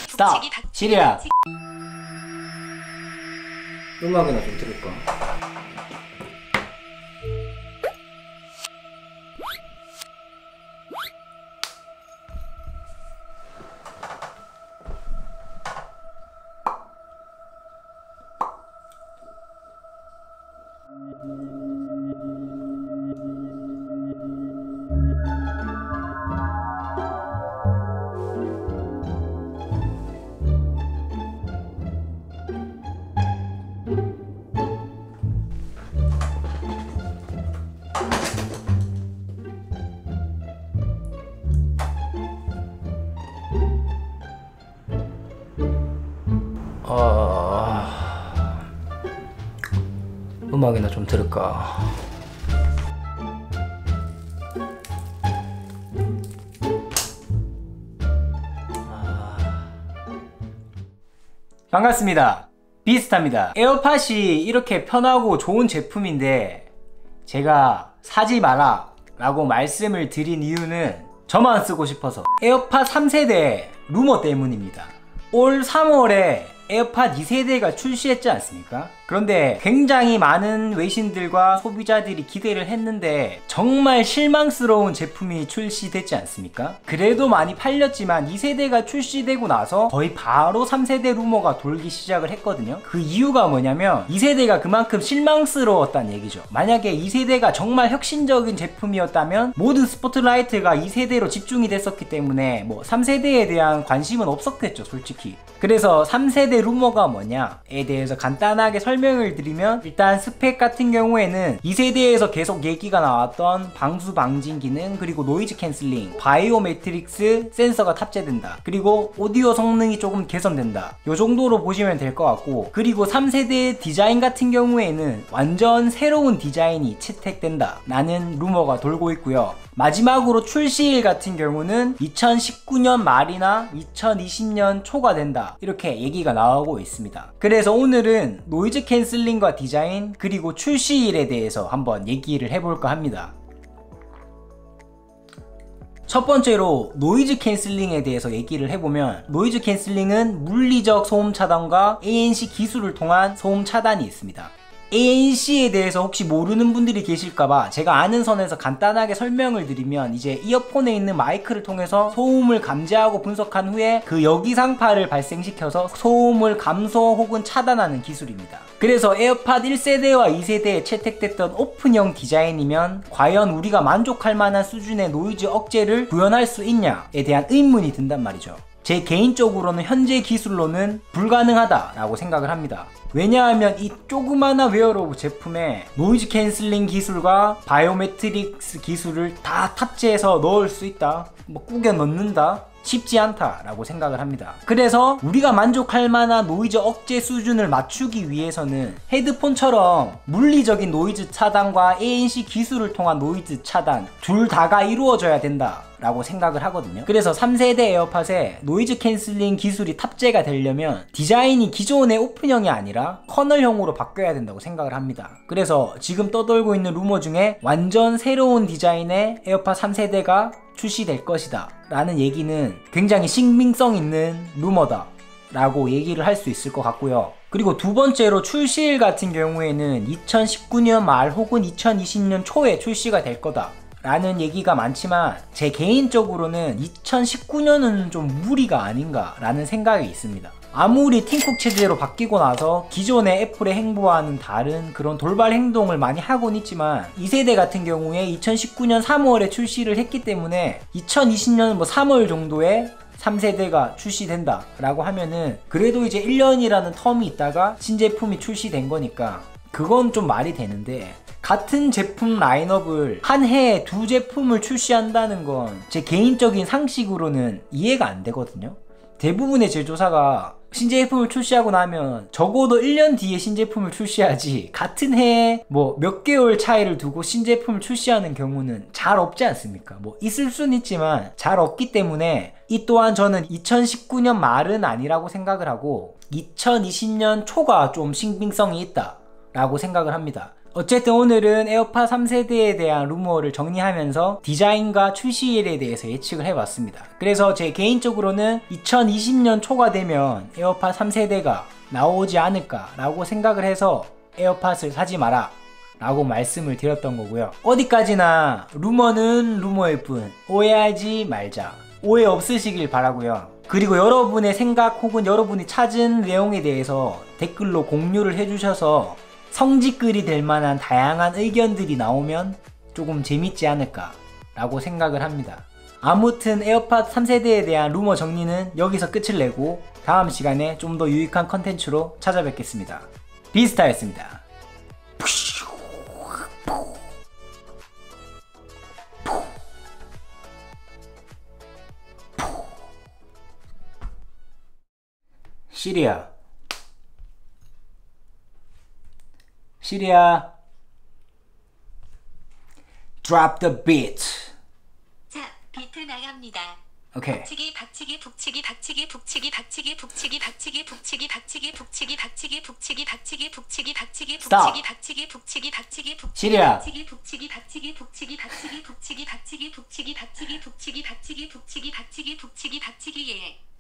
스탑! 시리야! 음악이나 좀 들을까? 음악이나 좀 들을까? 반갑습니다. 비스타입니다. 에어팟이 이렇게 편하고 좋은 제품인데 제가 사지 마라 라고 말씀을 드린 이유는 저만 쓰고 싶어서 에어팟 3세대 루머 때문입니다. 올 3월에 에어팟 2세대가 출시했지 않습니까? 그런데 굉장히 많은 외신들과 소비자들이 기대를 했는데 정말 실망스러운 제품이 출시됐지 않습니까? 그래도 많이 팔렸지만 2세대가 출시되고 나서 거의 바로 3세대 루머가 돌기 시작을 했거든요. 그 이유가 뭐냐면 2세대가 그만큼 실망스러웠다는 얘기죠. 만약에 2세대가 정말 혁신적인 제품이었다면 모든 스포트라이트가 2세대로 집중이 됐었기 때문에 뭐 3세대에 대한 관심은 없었겠죠, 솔직히. 그래서 3세대 루머가 뭐냐에 대해서 간단하게 설명을 드리면, 일단 스펙 같은 경우에는 2세대에서 계속 얘기가 나왔던 방수 방진 기능, 그리고 노이즈 캔슬링, 바이오 매트릭스 센서가 탑재된다, 그리고 오디오 성능이 조금 개선된다, 요 정도로 보시면 될 것 같고, 그리고 3세대 디자인 같은 경우에는 완전 새로운 디자인이 채택된다 라는 루머가 돌고 있고요. 마지막으로 출시일 같은 경우는 2019년 말이나 2020년 초가 된다, 이렇게 얘기가 나오고 있습니다. 그래서 오늘은 노이즈 캔슬링과 디자인, 그리고 출시일에 대해서 한번 얘기를 해볼까 합니다. 첫 번째로 노이즈 캔슬링에 대해서 얘기를 해보면, 노이즈 캔슬링은 물리적 소음 차단과 ANC 기술을 통한 소음 차단이 있습니다. ANC에 대해서 혹시 모르는 분들이 계실까봐 제가 아는 선에서 간단하게 설명을 드리면, 이제 이어폰에 있는 마이크를 통해서 소음을 감지하고 분석한 후에 그 여기상파를 발생시켜서 소음을 감소 혹은 차단하는 기술입니다. 그래서 에어팟 1세대와 2세대에 채택됐던 오픈형 디자인이면 과연 우리가 만족할 만한 수준의 노이즈 억제를 구현할 수 있냐에 대한 의문이 든단 말이죠. 제 개인적으로는 현재 기술로는 불가능하다라고 생각을 합니다. 왜냐하면 이 조그마한 웨어러블 제품에 노이즈 캔슬링 기술과 바이오매트릭스 기술을 다 탑재해서 넣을 수 있다, 뭐 꾸겨 넣는다, 쉽지 않다라고 생각을 합니다. 그래서 우리가 만족할 만한 노이즈 억제 수준을 맞추기 위해서는 헤드폰처럼 물리적인 노이즈 차단과 ANC 기술을 통한 노이즈 차단 둘 다가 이루어져야 된다 라고 생각을 하거든요. 그래서 3세대 에어팟에 노이즈 캔슬링 기술이 탑재가 되려면 디자인이 기존의 오픈형이 아니라 커널형으로 바뀌어야 된다고 생각을 합니다. 그래서 지금 떠돌고 있는 루머 중에 완전 새로운 디자인의 에어팟 3세대가 출시될 것이다 라는 얘기는 굉장히 신빙성 있는 루머다 라고 얘기를 할 수 있을 것 같고요. 그리고 두 번째로 출시일 같은 경우에는 2019년 말 혹은 2020년 초에 출시가 될 거다 라는 얘기가 많지만, 제 개인적으로는 2019년은 좀 무리가 아닌가 라는 생각이 있습니다. 아무리 팀쿡 체제로 바뀌고 나서 기존의 애플의 행보와는 다른 그런 돌발 행동을 많이 하곤 있지만, 2세대 같은 경우에 2019년 3월에 출시를 했기 때문에 2020년 뭐 3월 정도에 3세대가 출시된다 라고 하면은 그래도 이제 1년이라는 텀이 있다가 신제품이 출시된 거니까 그건 좀 말이 되는데, 같은 제품 라인업을 한 해에 두 제품을 출시한다는 건 제 개인적인 상식으로는 이해가 안 되거든요. 대부분의 제조사가 신제품을 출시하고 나면 적어도 1년 뒤에 신제품을 출시하지, 같은 해에 뭐 몇 개월 차이를 두고 신제품을 출시하는 경우는 잘 없지 않습니까? 뭐 있을 수는 있지만 잘 없기 때문에, 이 또한 저는 2019년 말은 아니라고 생각을 하고 2020년 초가 좀 신빙성이 있다 라고 생각을 합니다. 어쨌든 오늘은 에어팟 3세대에 대한 루머를 정리하면서 디자인과 출시일에 대해서 예측을 해봤습니다. 그래서 제 개인적으로는 2020년 초가 되면 에어팟 3세대가 나오지 않을까 라고 생각을 해서 에어팟을 사지 마라 라고 말씀을 드렸던 거고요. 어디까지나 루머는 루머일 뿐 오해하지 말자. 오해 없으시길 바라고요. 그리고 여러분의 생각 혹은 여러분이 찾은 내용에 대해서 댓글로 공유를 해주셔서 성지글이 될 만한 다양한 의견들이 나오면 조금 재밌지 않을까 라고 생각을 합니다. 아무튼 에어팟 3세대에 대한 루머 정리는 여기서 끝을 내고 다음 시간에 좀 더 유익한 컨텐츠로 찾아뵙겠습니다. 비스타였습니다. 시리야 drop the beat. 자, 비트 나갑니다. 오케이. 박치기 박치기 북치기 박치기 북치기 박치기 북치기 박치기 북치기 박치기 북치기 박치기 북치기 박치기 북치기 박치기 북치기 박치기 북치기 박치기 북치기 시리야. 박치기 북치기 박치기 북치기 박치기 북치기 박치기 북치기 박치기 북치기 박치기 북치기 박치기 북치기 박치기 예.